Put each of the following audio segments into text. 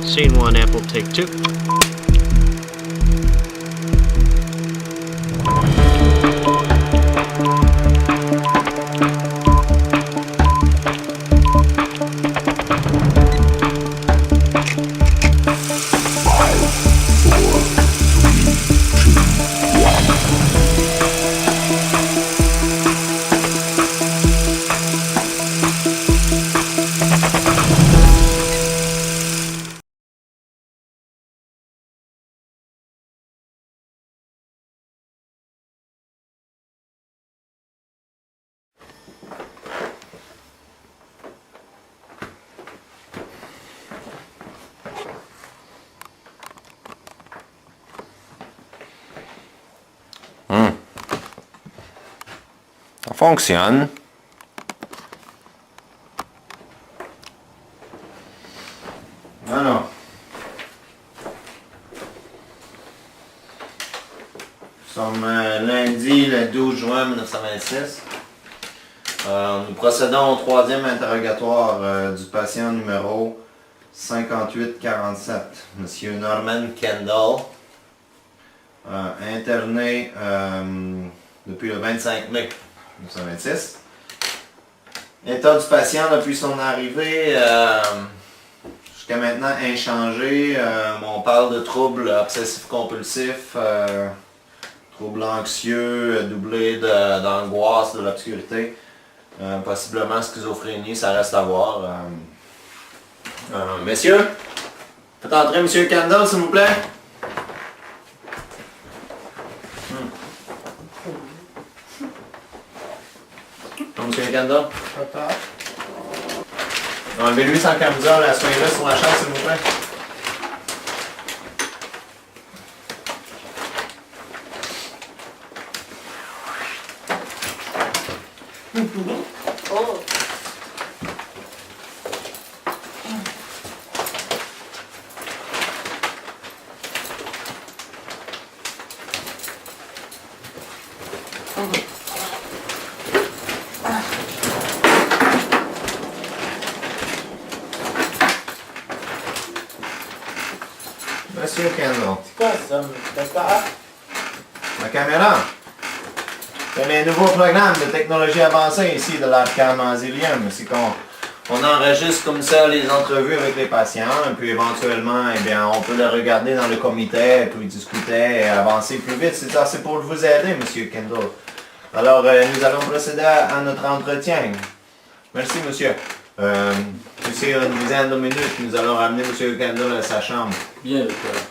Scene 1, Apple, take 2. Ça fonctionne. Alors. Nous sommes lundi le 12 juin 1926. Nous procédons au troisième interrogatoire du patient numéro 5847, M. Norman Kendall, interné depuis le 25 mai 1926. L'état du patient depuis son arrivée jusqu'à maintenant inchangé. On parle de troubles obsessifs compulsifs, troubles anxieux, doublés d'angoisse, de l'obscurité, possiblement schizophrénie, ça reste à voir. Messieurs, faites entrer M. Kendall, s'il vous plaît. Monsieur Kendall. Papa. Enlevez-lui sans camisole, assoyez-le sur la chaise, s'il vous plaît. Oh. Monsieur Kendall. C'est quoi ça? D'accord? La caméra. C'est les nouveaux programmes de technologie avancée ici de l'Arkham Asylum. C'est qu'on enregistre comme ça les entrevues avec les patients, et puis éventuellement, eh bien, on peut les regarder dans le comité, puis discuter et avancer plus vite. C'est ça, c'est pour vous aider, Monsieur Kendall. Alors, nous allons procéder à notre entretien. Merci, monsieur. D'ici une dizaine de minutes, nous allons ramener Monsieur Kendall à sa chambre. Bien, docteur.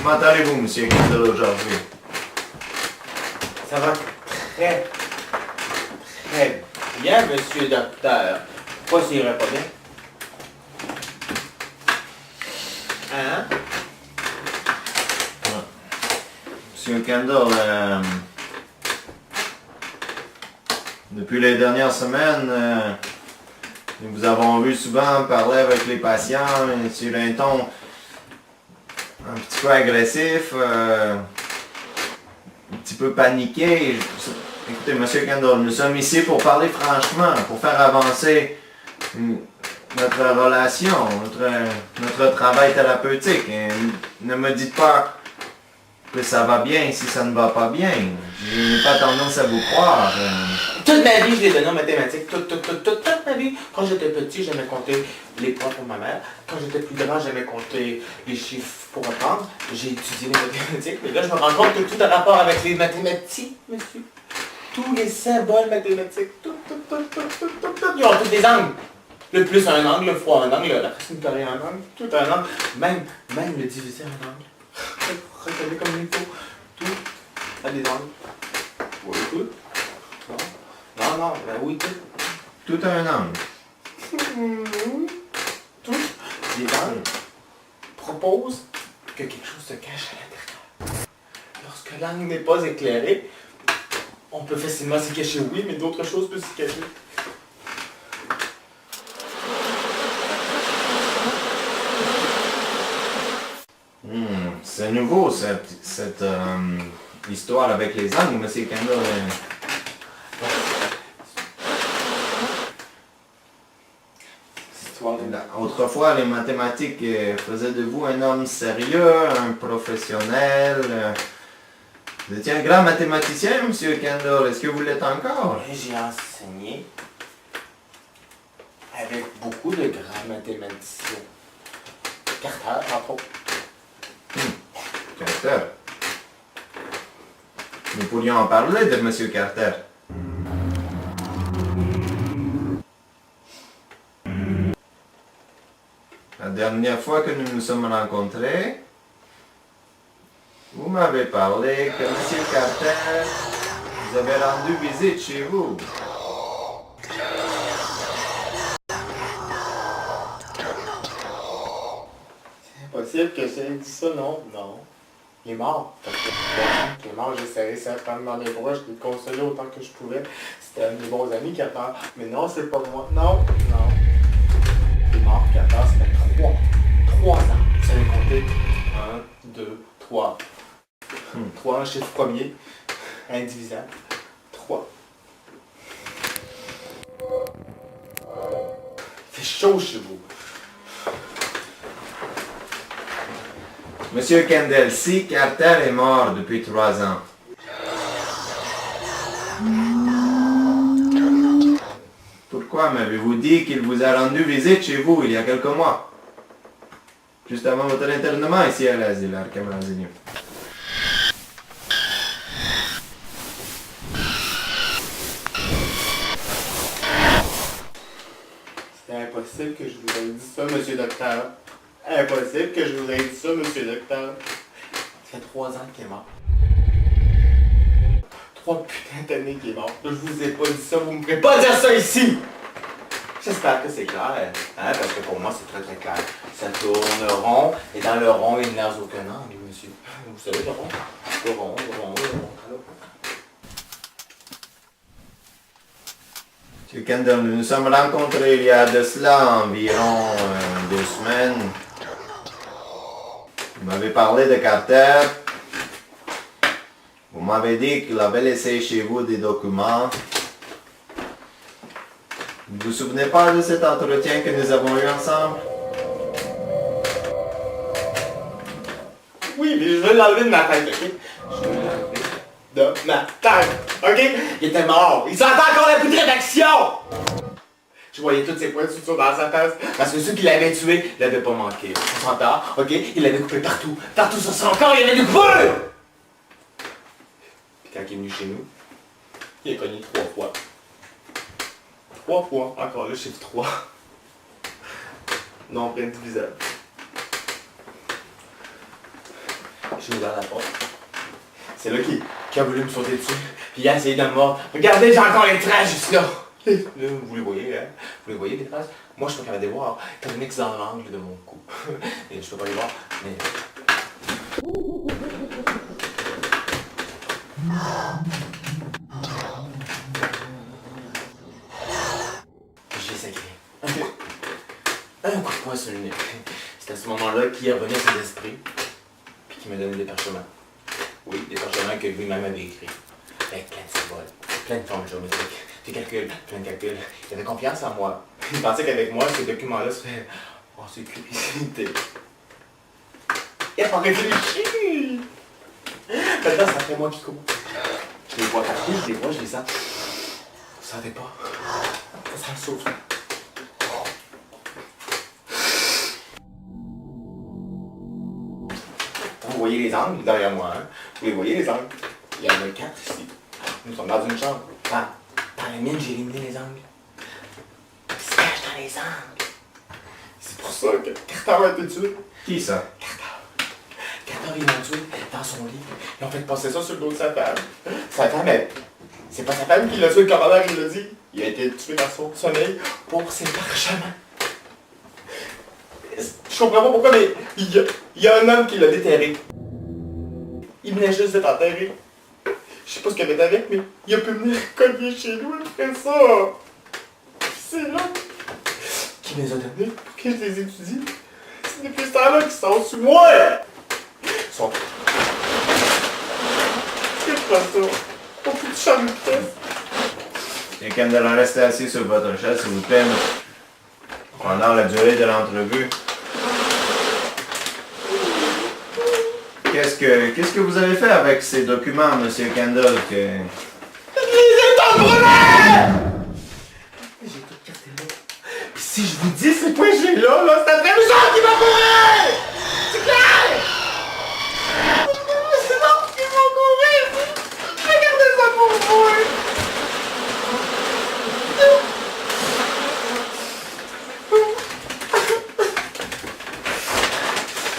Comment allez-vous, Monsieur Kendall, aujourd'hui? Ça va très, très bien, monsieur docteur. Pourquoi ça irait pas bien? Hein? Monsieur Kendall, depuis les dernières semaines, nous vous avons vu souvent parler avec les patients sur un ton un petit peu agressif, un petit peu paniqué. Écoutez, Monsieur Kendall, nous sommes ici pour parler franchement, pour faire avancer notre relation, notre travail thérapeutique. Et ne me dites pas que ça va bien si ça ne va pas bien. Je n'ai pas tendance à vous croire. Toute ma vie, je l'ai donné en mathématiques. Toute ma vie. Quand j'étais petit, j'aimais compter les points pour ma mère. Quand j'étais plus grand, j'aimais compter les chiffres pour apprendre. J'ai étudié les mathématiques. Mais là, je me rends compte que tout a rapport avec les mathématiques, monsieur. Tous les symboles mathématiques. Tout. Ils ont tous des angles. Le plus un angle, le fois un angle, la racine carrée un angle, tout un angle. Même le divisé un angle. Regardez comme il faut. Tout a des angles. Oui, tout. Non, ben oui, tout. Tout a un angle. Tout. Les angles proposent que quelque chose se cache à l'intérieur. Lorsque l'angle n'est pas éclairé, on peut facilement s'y cacher, oui, mais d'autres choses peuvent s'y cacher. C'est nouveau, cette histoire avec les angles, Monsieur Kendall. Autrefois, les mathématiques faisaient de vous un homme sérieux, un professionnel. Vous étiez un grand mathématicien, Monsieur Kendall. Est-ce que vous l'êtes encore? J'ai enseigné avec beaucoup de grands mathématiciens. Carter, entre autres. Carter. Nous pourrions en parler de Monsieur Carter. La dernière fois que nous nous sommes rencontrés, vous m'avez parlé que Monsieur Carter vous avait rendu visite chez vous. C'est impossible que j'ai dit ça, non? Non. Il est mort. Il est mort, j'ai serré sa femme dans mes bras, je l'ai consolé autant que je pouvais. C'était un de mes bons amis qui a peur. Mais non, c'est pas moi. Non, non. Il est mort, Carter, c'était 3 ans. Vous savez compter? 1, 2, 3. 3, chiffre premier. Indivisable. 3. Il fait chaud chez vous. Monsieur Kendall, si Carter est mort depuis 3 ans, pourquoi m'avez-vous dit qu'il vous a rendu visite chez vous il y a quelques mois? Juste avant votre internement ici à l'asile, Arkham Asylum. C'est impossible que je vous aie dit ça, monsieur docteur. Impossible que je vous aie dit ça, monsieur docteur. Ça fait 3 ans qu'il est mort. 3 putains d'années qu'il est mort. Je vous ai pas dit ça, vous me ferez pas dire ça ici! J'espère que c'est clair, hein, parce que pour moi c'est très très clair. Ça tourne rond, et dans le rond il n'a aucun angle, monsieur. Vous savez le rond? Le rond, le rond, le rond. Monsieur Kendall, nous nous sommes rencontrés il y a de cela environ 2 semaines. Vous m'avez parlé de Carter. Vous m'avez dit qu'il avait laissé chez vous des documents. Vous ne vous souvenez pas de cet entretien que nous avons eu ensemble? Oui, mais je veux l'enlever de ma tête, ok? Je veux l'enlever de ma tête, ok? Il était mort. Il sentait encore la putain d'action! Je voyais toutes ses points de suture dans sa tête. Parce que ceux qui l'avaient tué l'avaient pas manqué. On s'entend, ok? Il l'avait coupé partout. Partout sur son corps, il avait du feu! Puis quand il est venu chez nous, il a cogné 3 fois. 3 fois. Encore le chiffre 3. Nombre indivisable. J'ai ouvert la porte. C'est là qui a voulu me sauter dessus. Puis il a essayé de me mordre. Regardez, j'ai encore les traces juste là. Là, vous les voyez, hein? Vous les voyez, les traces? Moi, je peux pas les voir. T'as une X dans l'angle de mon cou. Et je peux pas les voir, mais... J'ai sacré. Un coup de poing sur le nez. C'est à ce moment-là qu'il est revenu à ses esprits. Puis qu'il m'a donné des parchemins. Oui, des parchemins que lui-même avait écrits. Avec plein de symboles, plein de formes géométriques, des calculs, plein de calculs. Il avait confiance en moi. Il pensait qu'avec moi, ces documents-là seraient en sécurité. Il a pas réfléchi! Maintenant, c'est après moi qui cours. Je les vois partout, je les vois, je les sens. Vous sentez pas? Ça sent le souffle. Vous voyez les angles derrière moi, hein? Vous les voyez les angles? Il y en a 4 ici. Nous sommes dans une chambre. Dans la mienne, j'ai éliminé les angles. Il se cache dans les angles. C'est pour ça que Carter a été tué. Qui ça? Carter, ils l'ont tué dans son lit. Ils ont fait passer ça sur le dos de sa femme. Sa femme, c'est pas sa femme qui l'a tué, le commandant, il l'a dit. Il a été tué dans son sommeil pour ses parchemins. Je comprends pas pourquoi, mais il y a un homme qui l'a déterré. Il venait juste d'être enterré. Je sais pas ce qu'il avait avec, mais il a pu venir cogner chez nous après ça. C'est là qui me les a donnés pour que je les étudie. C'est depuis ce temps-là qu'ils sont sous moi. Ils pas ça. Faut que tu changes de pièce. Et Kendall, restez assis sur votre chaise, s'il vous plaît, pendant la durée de l'entrevue. Qu'est-ce que vous avez fait avec ces documents, Monsieur Kendall, que... Je les ai brûlés! J'ai tout cassé là. Pis si je vous dis c'est quoi j'ai là, c'est après Richard qui va mourir! C'est clair! C'est l'autre qui va mourir! Regardez ça pour moi!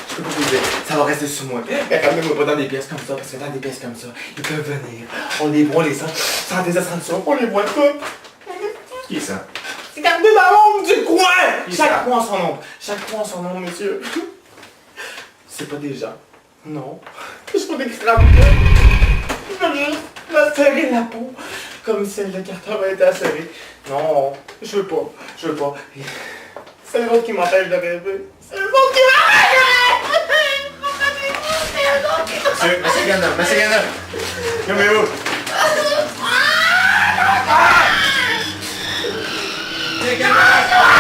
Je peux pas vous dire, ça va rester sur moi. Regardez-moi pas dans des pièces comme ça, parce que dans des pièces comme ça, ils peuvent venir. On les voit, les sent, sans des ascensions, on les voit toutes. Qui ça? Regardez dans l'ombre du coin! Qui ça? Chaque coin a son ombre. Chaque coin a son ombre, monsieur. C'est pas des gens. Non. C'est pas des crabes. Ils veulent juste macérer la peau. Comme celle de Carter a été acérée. Non, je veux pas. Je veux pas. C'est les autres qui m'empêchent de rêver. C'est les autres qui m'empêchent de rêver! Monsieur Kendall! Calmez-vous! Monsieur Kendall!